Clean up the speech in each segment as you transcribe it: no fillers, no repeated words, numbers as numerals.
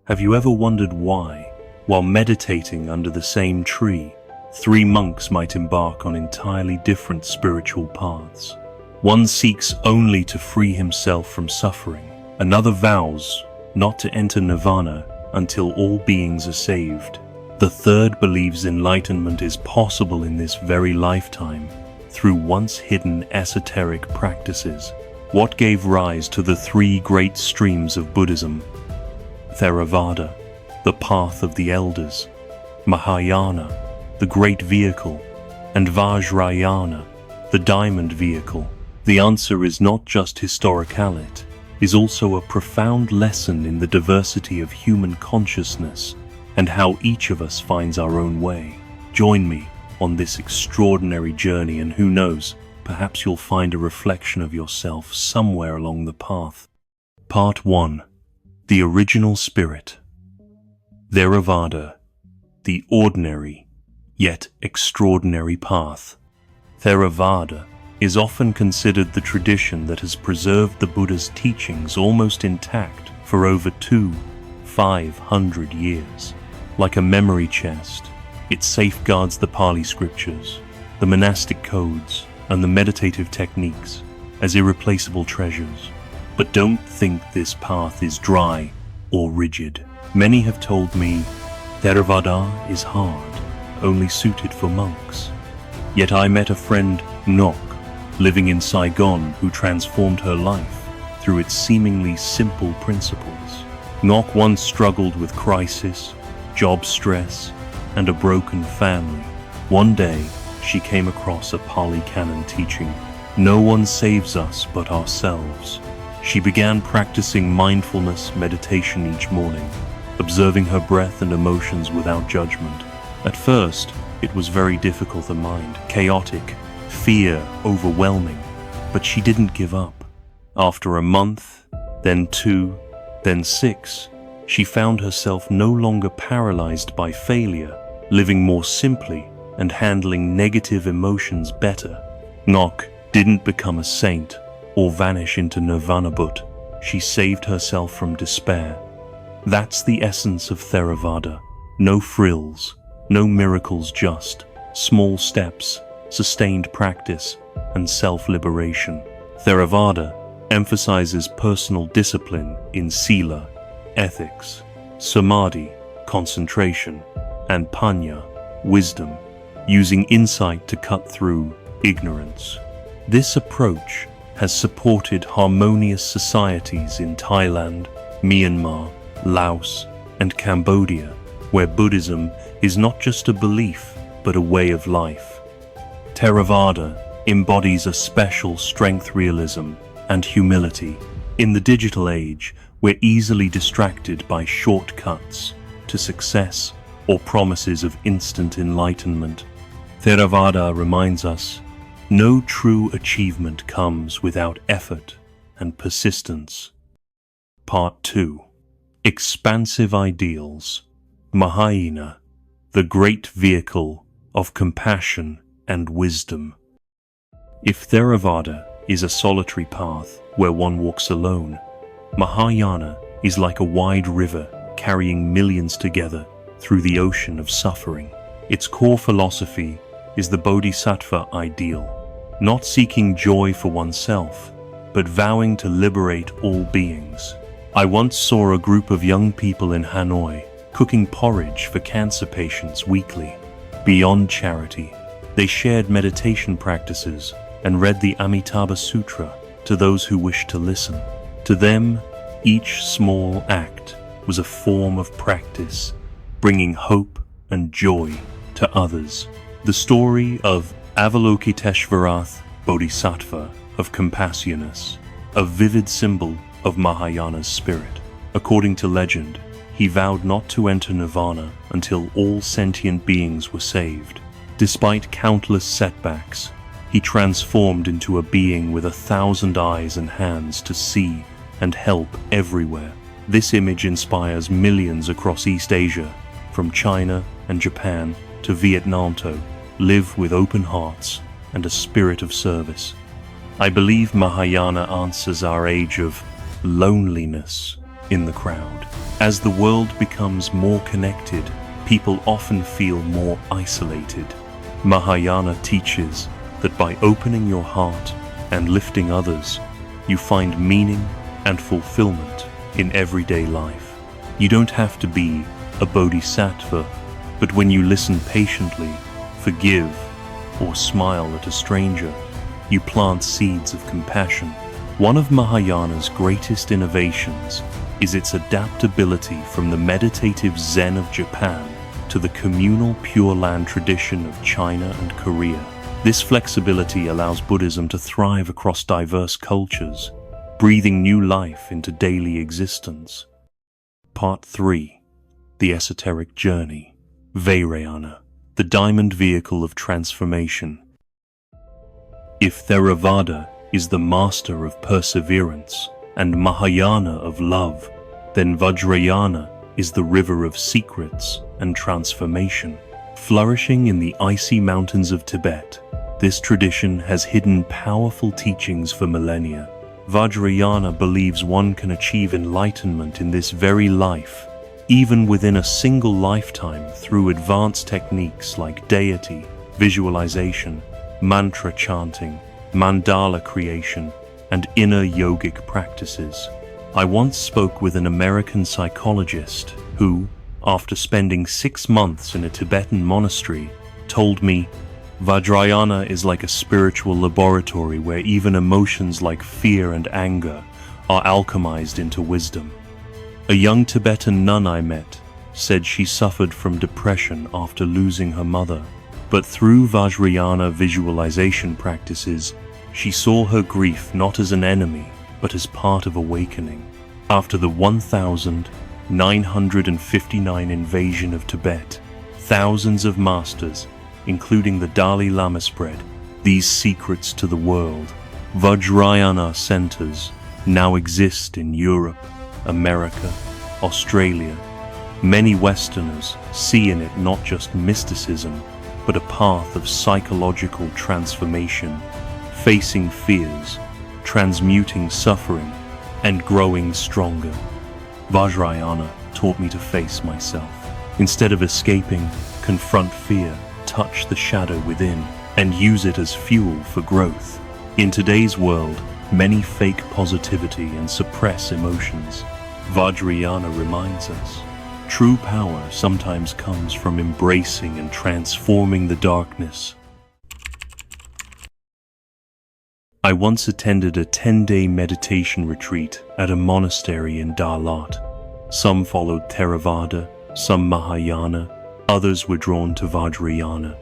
Have you ever wondered why, while meditating under the same tree, three monks might embark on entirely different spiritual paths? One seeks only to free himself from suffering. Another vows not to enter nirvana until all beings are saved. The third believes enlightenment is possible in this very lifetime through once hidden esoteric practices. What gave rise to the three great streams of Buddhism? Theravada, the path of the elders; Mahayana, the great vehicle; and Vajrayana, the diamond vehicle. The answer is not just historical, it is also a profound lesson in the diversity of human consciousness and how each of us finds our own way. Join me on this extraordinary journey, and who knows, perhaps you'll find a reflection of yourself somewhere along the path. Part 1. The Original Spirit. Theravada, the ordinary yet extraordinary path. Theravada is often considered the tradition that has preserved the Buddha's teachings almost intact for over 500 years. Like a memory chest, it safeguards the Pali scriptures, the monastic codes, and the meditative techniques as irreplaceable treasures. But don't think this path is dry or rigid. Many have told me Theravada is hard, only suited for monks. Yet I met a friend, Nok, living in Saigon, who transformed her life through its seemingly simple principles. Nok once struggled with crisis, job stress, and a broken family. One day, she came across a Pali Canon teaching, "No one saves us but ourselves." She began practicing mindfulness meditation each morning, observing her breath and emotions without judgment. At first, it was very difficult, the mind chaotic, fear overwhelming, but she didn't give up. After a month, then 2, then 6, she found herself no longer paralyzed by failure, living more simply and handling negative emotions better. Nok didn't become a saint or vanish into nirvana, but she saved herself from despair. That's the essence of Theravada. No frills, no miracles, just small steps, sustained practice, and self-liberation. Theravada emphasizes personal discipline in sila, ethics, samadhi, concentration, and panya, wisdom, using insight to cut through ignorance. This approach has supported harmonious societies in Thailand, Myanmar, Laos, and Cambodia, where Buddhism is not just a belief, but a way of life. Theravada embodies a special strength, realism, and humility. In the digital age, we're easily distracted by shortcuts to success or promises of instant enlightenment. Theravada reminds us, no true achievement comes without effort and persistence. Part 2. Expansive Ideals. Mahayana, the great vehicle of compassion and wisdom. If Theravada is a solitary path where one walks alone, Mahayana is like a wide river carrying millions together through the ocean of suffering. Its core philosophy is the Bodhisattva ideal, not seeking joy for oneself, but vowing to liberate all beings. I once saw a group of young people in Hanoi cooking porridge for cancer patients weekly. Beyond charity, they shared meditation practices and read the Amitabha Sutra to those who wished to listen. To them, each small act was a form of practice, bringing hope and joy to others. The story of Avalokiteshvarath, Bodhisattva of compassiousness, a vivid symbol of Mahayana's spirit. According to legend, he vowed not to enter nirvana until all sentient beings were saved. Despite countless setbacks, he transformed into a being with 1,000 eyes and hands to see and help everywhere. This image inspires millions across East Asia, from China and Japan to Vietnam, to live with open hearts and a spirit of service. I believe Mahayana answers our age of loneliness in the crowd. As the world becomes more connected, people often feel more isolated. Mahayana teaches that by opening your heart and lifting others, you find meaning and fulfillment in everyday life. You don't have to be a bodhisattva, but when you listen patiently, forgive, or smile at a stranger, you plant seeds of compassion. One of Mahayana's greatest innovations is its adaptability from the meditative Zen of Japan to the communal Pure Land tradition of China and Korea. This flexibility allows Buddhism to thrive across diverse cultures, breathing new life into daily existence. Part 3. The Esoteric Journey. Vajrayāna, the diamond vehicle of transformation. If Theravada is the master of perseverance and Mahayana of love, then Vajrayana is the river of secrets and transformation. Flourishing in the icy mountains of Tibet, this tradition has hidden powerful teachings for millennia. Vajrayana believes one can achieve enlightenment in this very life, even within a single lifetime, through advanced techniques like deity, visualization, mantra chanting, mandala creation, and inner yogic practices. I once spoke with an American psychologist who, after spending 6 months in a Tibetan monastery, told me, "Vajrayana is like a spiritual laboratory where even emotions like fear and anger are alchemized into wisdom." A young Tibetan nun I met said she suffered from depression after losing her mother, but through Vajrayana visualization practices, she saw her grief not as an enemy, but as part of awakening. After the 1959 invasion of Tibet, thousands of masters, including the Dalai Lama, spread these secrets to the world. Vajrayana centers now exist in Europe, America, Australia. Many Westerners see in it not just mysticism, but a path of psychological transformation, facing fears, transmuting suffering, and growing stronger. Vajrayana taught me to face myself. Instead of escaping, confront fear, touch the shadow within, and use it as fuel for growth. In today's world, many fake positivity and suppress emotions. Vajrayana reminds us, true power sometimes comes from embracing and transforming the darkness. I once attended a 10-day meditation retreat at a monastery in Dalat. Some followed Theravada, some Mahayana, others were drawn to Vajrayana.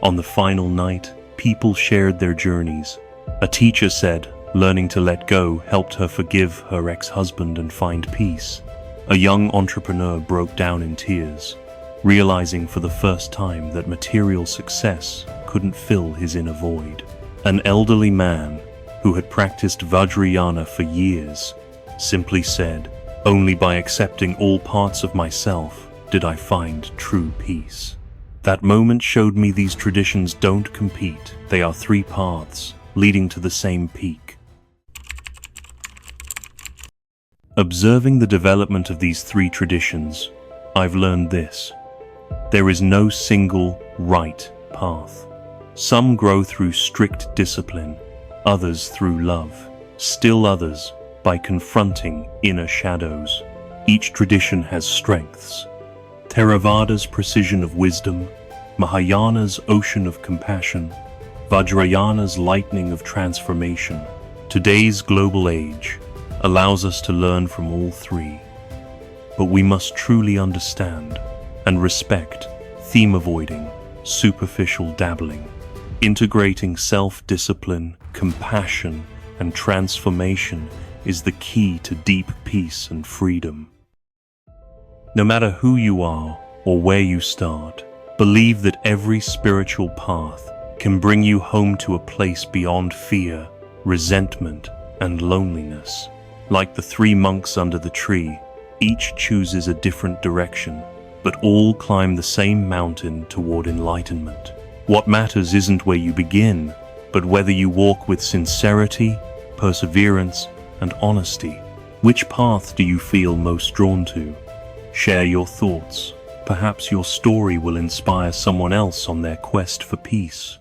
On the final night, people shared their journeys. A teacher said, learning to let go helped her forgive her ex-husband and find peace. A young entrepreneur broke down in tears, realizing for the first time that material success couldn't fill his inner void. An elderly man, who had practiced Vajrayana for years, simply said, "Only by accepting all parts of myself did I find true peace." That moment showed me these traditions don't compete. They are 3 paths leading to the same peak. Observing the development of these 3 traditions, I've learned this. There is no single right path. Some grow through strict discipline, others through love, still others by confronting inner shadows. Each tradition has strengths. Theravada's precision of wisdom, Mahayana's ocean of compassion, Vajrayana's lightning of transformation. Today's global age allows us to learn from all 3, but we must truly understand and respect theme avoiding, superficial dabbling. Integrating self-discipline, compassion, and transformation is the key to deep peace and freedom. No matter who you are or where you start, believe that every spiritual path can bring you home to a place beyond fear, resentment, and loneliness. Like the 3 monks under the tree, each chooses a different direction, but all climb the same mountain toward enlightenment. What matters isn't where you begin, but whether you walk with sincerity, perseverance, and honesty. Which path do you feel most drawn to? Share your thoughts. Perhaps your story will inspire someone else on their quest for peace.